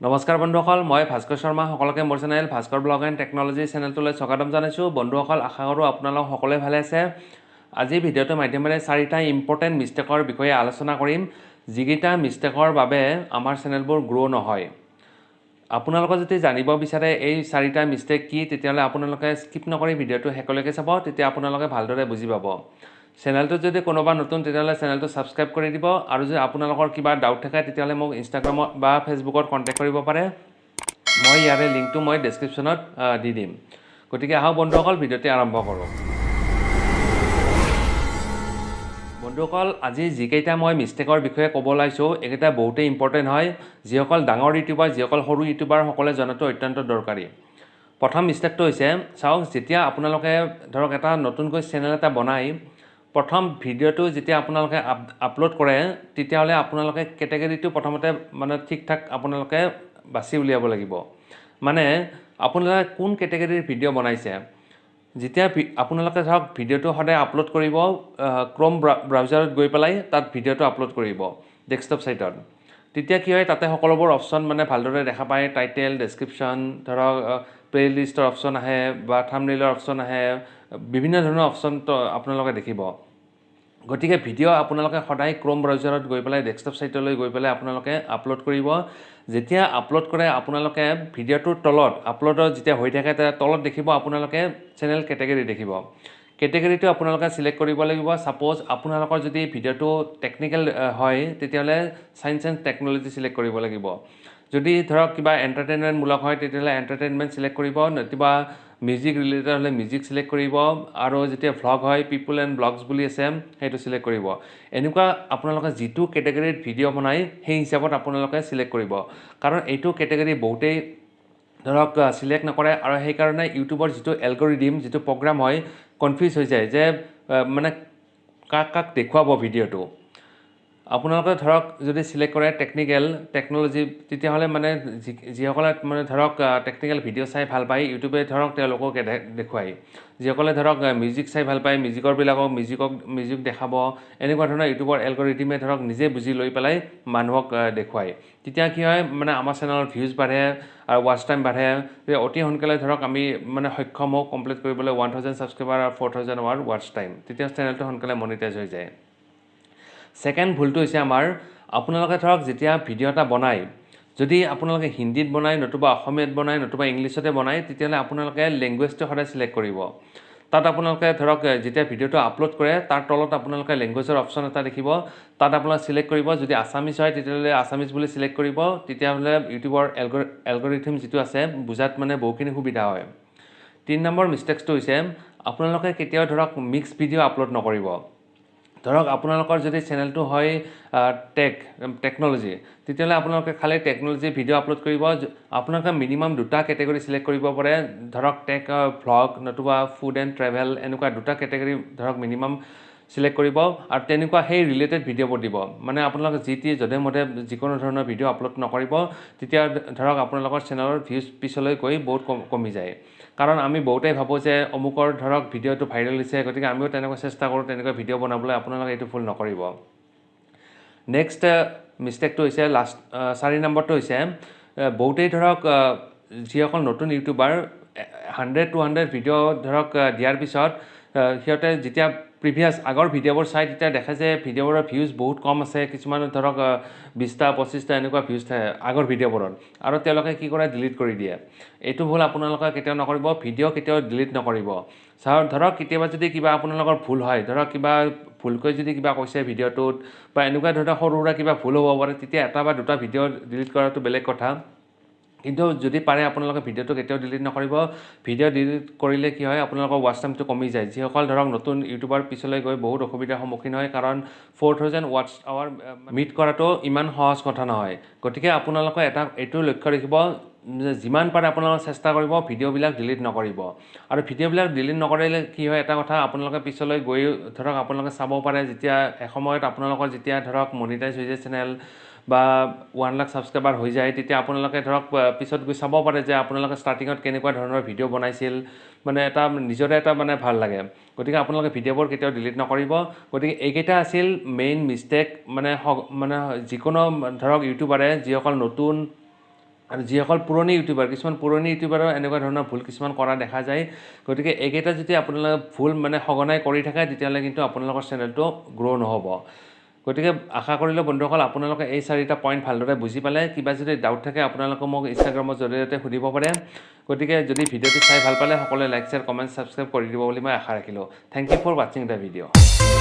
নমস্কাৰ বন্ধুসকল, মই ভাস্কৰ শৰ্মা। সকলোকে মোৰ channel Bhaskar blog and technology চেনেলটোলৈ স্বাগতম জনাইছোঁ। বন্ধুসকল, আশা কৰোঁ আপোনালোক সকলোৱে ভালে আছে। আজি ভিডিঅ'টোৰ মাধ্যমেৰে 4টা ইম্পৰ্টেণ্ট মিষ্টেকৰ বিষয়ে আলোচনা কৰিম, যিকেইটা মিষ্টেকৰ বাবে আমাৰ চেনেলবোৰ গ্ৰ' নহয়। আপোনালোকে যদি জানিব বিচাৰে এই 4টা মিষ্টেক কি, তেতিয়াহ'লে আপোনালোকে স্কিপ নকৰি ভিডিঅ'টো শেষলৈকে চাব, তেতিয়া আপোনালোকে ভালদৰে বুজি পাব। চেনেলটোত যদি কোনোবা নতুন, তেতিয়াহ'লে চেনেলটো ছাবস্ক্ৰাইব কৰি দিব। আৰু যদি আপোনালোকৰ কিবা ডাউট থাকে, তেতিয়াহ'লে মোক ইনষ্টাগ্ৰামত বা ফেচবুকত কণ্টেক্ট কৰিব পাৰে। মই ইয়াৰে লিংকটো মই ডেছক্ৰিপশ্যনত দি দিম। গতিকে আহক বন্ধুসকল, ভিডিঅ'টি আৰম্ভ কৰোঁ। বন্ধুসকল, আজি যিকেইটা মই মিষ্টেকৰ বিষয়ে ক'ব ওলাইছোঁ, এইকেইটা বহুতেই ইম্পৰ্টেণ্ট হয়। যিসকল ডাঙৰ ইউটিউবাৰ, যিসকল সৰু ইউটিউবাৰ, সকলোৱে জনাটো অত্যন্ত দৰকাৰী। প্ৰথম মিষ্টেকটো হৈছে, চাওক, যেতিয়া আপোনালোকে ধৰক এটা নতুনকৈ চেনেল এটা বনাই, প্ৰথম ভিডিঅ'টো যেতিয়া আপোনালোকে আপলোড কৰে, তেতিয়াহ'লে আপোনালোকে কেটেগৰীটো প্ৰথমতে ঠিক ঠাক আপোনালোকে বাছি উলিয়াব লাগিব। মানে আপোনালোকে কোন কেটেগৰীৰ ভিডিঅ' বনাইছে। যেতিয়া আপোনালোকে ধৰক ভিডিঅ'টো সদায় আপলোড কৰিব, ক্ৰ'ম ব্ৰাউজাৰত গৈ পেলাই তাত ভিডিঅ'টো আপলোড কৰিব ডেস্কটপ ছাইটত। তেতিয়া কি হয়, তাতে সকলোবোৰ অপশ্যন ভালদৰে দেখা পায়। টাইটেল, ডেছক্ৰিপশ্যন, ধৰক প্লে'লিষ্টৰ অপশ্যন আহে বা থাম্বনেইলৰ অপশ্যন আহে, বিভিন্ন ধৰণৰ অপশ্যনটো আপোনালোকে দেখিব। গতিকে ভিডিঅ' আপোনালোকে সদায় ক্ৰ'ম ব্ৰাউজাৰত গৈ পেলাই ডেস্কটপ ছাইটলৈ গৈ পেলাই আপোনালোকে আপলোড কৰিব। যেতিয়া আপলোড কৰে, আপোনালোকে ভিডিঅ'টোৰ তলত আপলোডৰ যেতিয়া হৈ থাকে, তাৰ তলত দেখিব আপোনালোকে চেনেল কেটেগৰী দেখিব। কেটেগৰীটো আপোনালোকে ছিলেক্ট কৰিব লাগিব। ছাপ'জ আপোনালোকৰ যদি ভিডিঅ'টো টেকনিকেল হয়, তেতিয়াহ'লে ছায়েন্স এণ্ড টেকন'লজি ছিলেক্ট কৰিব লাগিব। যদি ধৰক কিবা এণ্টাৰটেইনমেণ্টমূলক হয়, তেতিয়াহ'লে এণ্টাৰটেইনমেণ্ট ছিলেক্ট কৰিব, নতুবা মিউজিক ৰিলেটেড হ'লে মিউজিক ছিলেক্ট কৰিব, আৰু যেতিয়া ভ্লগ হয়, পিপল এণ্ড ব্লগছ বুলি আছে, সেইটো ছিলেক্ট কৰিব। এনেকুৱা আপোনালোকে যিটো কেটেগৰীত ভিডিঅ' বনায়, সেই হিচাপত আপোনালোকে ছিলেক্ট কৰিব। কাৰণ এইটো কেটেগৰী বহুতেই ধৰক ছিলেক্ট নকৰে, আৰু সেইকাৰণে ইউটিউবৰ যিটো এলগৰিডিম, যিটো প্ৰগ্ৰাম হয়, কনফিউজ হৈ যায় যে কাক কাক দেখুৱাব ভিডিঅ'টো। আপোনালোকে ধৰক যদি ছিলেক্ট কৰে টেকন'লজি, তেতিয়াহ'লে যিসকলে ধৰক টেকনিকেল ভিডিঅ' চাই ভাল পায়, ইউটিউবে ধৰক তেওঁলোকক দেখুৱায়। যিসকলে ধৰক মিউজিক চাই ভাল পায়, মিউজিকৰবিলাকক মিউজিক দেখাব। এনেকুৱা ধৰণৰ ইউটিউবৰ এলগৰিডিমে ধৰক নিজে বুজি লৈ পেলাই মানুহক দেখুৱায়। তেতিয়া কি হয়, আমাৰ চেনেলৰ ভিউজ বাঢ়ে আৰু ৱাচ টাইম বাঢ়ে। অতি সোনকালে ধৰক আমি সক্ষম হওঁ কমপ্লিট কৰিবলৈ 1000 ছাবস্ক্ৰাইবাৰ আৰু 4000 আৱাৰ ৱাচ টাইম। তেতিয়া চেনেলটো সোনকালে মনিটাইজ হৈ যায়। ছেকেণ্ড ভুলটো হৈছে আমাৰ, আপোনালোকে ধৰক যেতিয়া ভিডিঅ' এটা বনায়, যদি আপোনালোকে হিন্দীত বনায়, নতুবা অসমীয়াত বনায়, নতুবা ইংলিছতে বনায়, তেতিয়াহ'লে আপোনালোকে লেংগুৱেজটো সদায় ছিলেক্ট কৰিব। তাত আপোনালোকে ধৰক যেতিয়া ভিডিঅ'টো আপলোড কৰে, তাৰ তলত আপোনালোকে লেংগুৱেজৰ অপশ্যন এটা দেখিব। তাত আপোনালোকে ছিলেক্ট কৰিব। যদি আছামিছ হয়, তেতিয়াহ'লে আছামিছ বুলি ছিলেক্ট কৰিব। তেতিয়াহ'লে ইউটিউবৰ এলগৰিথম যিটো আছে, বুজাত বহুখিনি সুবিধা হয়। 3 নম্বৰ মিষ্টেকটো হৈছে, আপোনালোকে কেতিয়াও ধৰক মিক্স ভিডিঅ' আপলোড নকৰিব। ধৰক আপোনালোকৰ যদি চেনেলটো হয় টেকন'লজি, তেতিয়াহ'লে আপোনালোকে খালি টেকন'লজি ভিডিঅ' আপলোড কৰিব। আপোনালোকে মিনিমাম 2টা কেটেগৰী ছিলেক্ট কৰিব পাৰে। ধৰক ভ্লগ, নতুবা ফুড এণ্ড ট্ৰেভেল, এনেকুৱা 2টা কেটেগৰী ধৰক মিনিমাম ছিলেক্ট কৰিব, আৰু তেনেকুৱা সেই ৰিলেটেড ভিডিঅ'বোৰ দিব। আপোনালোকে যধে মধে যিকোনো ধৰণৰ ভিডিঅ' আপলোড নকৰিব। তেতিয়া ধৰক আপোনালোকৰ চেনেলৰ ভিউজ পিছলৈ গৈ বহুত কমি যায়। কাৰণ আমি বহুতেই ভাবোঁ যে অমুকৰ ধৰক ভিডিঅ'টো ভাইৰেল হৈছে, গতিকে আমিও তেনেকুৱা চেষ্টা কৰোঁ তেনেকুৱা ভিডিঅ' বনাবলৈ। আপোনালোকে এইটো ভুল নকৰিব। নেক্সট মিষ্টেকটো হৈছে 4 নম্বৰটো হৈছে, বহুতেই ধৰক যিসকল নতুন ইউটিউবাৰ 100-200 ভিডিঅ' ধৰক দিয়াৰ পিছত সিহঁতে যেতিয়া প্ৰিভিয়াছ আগৰ ভিডিঅ'বোৰ চাই, তেতিয়া দেখে যে ভিডিঅ'বোৰৰ ভিউজ বহুত কম আছে। কিছুমান ধৰক 20টা 25টা এনেকুৱা ভিউজ থাকে আগৰ ভিডিঅ'বোৰত, আৰু তেওঁলোকে কি কৰে, ডিলিট কৰি দিয়ে। এইটো ভুল আপোনালোকে কেতিয়াও নকৰিব। ভিডিঅ' কেতিয়াও ডিলিট নকৰিব। ধৰক কেতিয়াবা যদি কিবা আপোনালোকৰ ভুল হয়, ধৰক কিবা ভুলকৈ যদি কিবা কৈছে ভিডিঅ'টোত, বা এনেকুৱা ধৰণৰ সৰু সুৰা কিবা ভুল হ'ব পাৰে, তেতিয়া 1 বা 2টা ভিডিঅ' ডিলিট কৰাটো বেলেগ কথা। কিন্তু যদি পাৰে আপোনালোকে ভিডিঅ'টো কেতিয়াও ডিলিট নকৰিব। ভিডিঅ' ডিলিট কৰিলে কি হয়, আপোনালোকৰ ৱাচ টাইমটো কমি যায়। যিসকল ধৰক নতুন ইউটিউবাৰ পিছলৈ গৈ বহুত অসুবিধাৰ সন্মুখীন হয়, কাৰণ 4000 ৱাচ আৱাৰ মিট কৰাটো ইমান সহজ কথা নহয়। গতিকে আপোনালোকে এইটো লক্ষ্য ৰাখিব যে যিমান পাৰে আপোনালোকে চেষ্টা কৰিব ভিডিঅ'বিলাক ডিলিট নকৰিব। আৰু ভিডিঅ'বিলাক ডিলিট নকৰিলে কি হয়, এটা কথা, আপোনালোকে পিছলৈ গৈ ধৰক আপোনালোকে চাব পাৰে, যেতিয়া এসময়ত আপোনালোকৰ যেতিয়া ধৰক মনিটাইজ হৈ যায় চেনেল, বা 1 লাখ ছাবস্ক্ৰাইবাৰ হৈ যায়, তেতিয়া আপোনালোকে ধৰক পিছত গৈ চাব পাৰে যে আপোনালোকে ষ্টাৰ্টিঙত কেনেকুৱা ধৰণৰ ভিডিঅ' বনাইছিল। এটা নিজৰে এটা ভাল লাগে। গতিকে আপোনালোকে ভিডিঅ'বোৰ কেতিয়াও ডিলিট নকৰিব। গতিকে এইকেইটা আছিল মেইন মিষ্টেক। যিকোনো ধৰক ইউটিউবাৰে যিসকল নতুন আৰু যিসকল পুৰণি ইউটিউবাৰ কিছুমান পুৰণি ইউটিউবাৰৰ এনেকুৱা ধৰণৰ ভুল কিছুমান কৰা দেখা যায় গতিকে এইকেইটা যদি আপোনালোকে ভুল মানে সঘনাই কৰি থাকে তেতিয়াহ'লে কিন্তু আপোনালোকৰ চেনেলটো গ্ৰ' নহ'ব গতিকে আশা কৰিলোঁ বন্ধুসকল আপোনালোকে এই 4টা পইণ্ট ভালদৰে বুজি পালে কিবা যদি ডাউট থাকে আপোনালোকে মোক ইনষ্টাগ্ৰামৰ জৰিয়তে সুধিব পাৰে গতিকে যদি ভিডিঅ'টো চাই ভাল পালে সকলোৱে লাইক শ্বেয়াৰ কমেণ্ট ছাবস্ক্ৰাইব কৰি দিব বুলি মই আশা ৰাখিলোঁ থেংক ইউ ফৰ ৱাচিং দ্য ভিডিঅ'